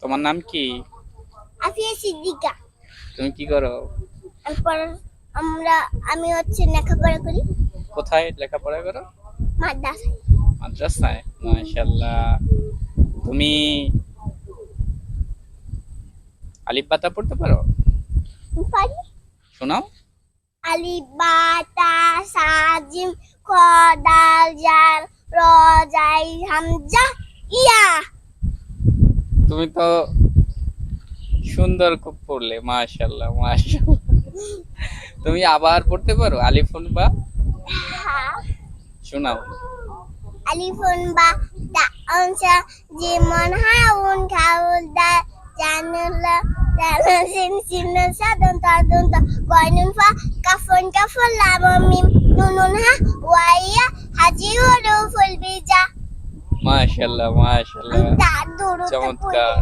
তোমার নাম কি? আফিয়া সিদ্দিকা। তুমি কি করো? তারপর আমি হচ্ছে লেখাপড়া করি কোথায় লেখাপড়া করো? মাদ্রাসায়। মাদ্রাসায়, মাশাআল্লাহ। তুমি আলিফ বাতা পড়তে পারো? পারি। শোনাও। আলিফ বা তা সা জিম খ দাল জাল র জাই হামজা ইয়া। তুমি তো সুন্দর খুব পড়লে, মাশাআল্লাহ মাশাআল্লাহ। তুমি আবার পড়তে পারো আলিফুন বা? হ্যাঁ। শোনাও। আলিফুন বা তা অংশা জিমন হাউন খাউল দা জানুল্লা জানুল সিন সিন সাদন তাদন তা কয়নুন ফা কাফন কাফন লাম মিম নুনুন হা ওয়াইয়া হাজি হুরুফুল বিজা। মাশাআল্লাহ মাশাআল্লাহ, তা দুরুদ চমৎকার।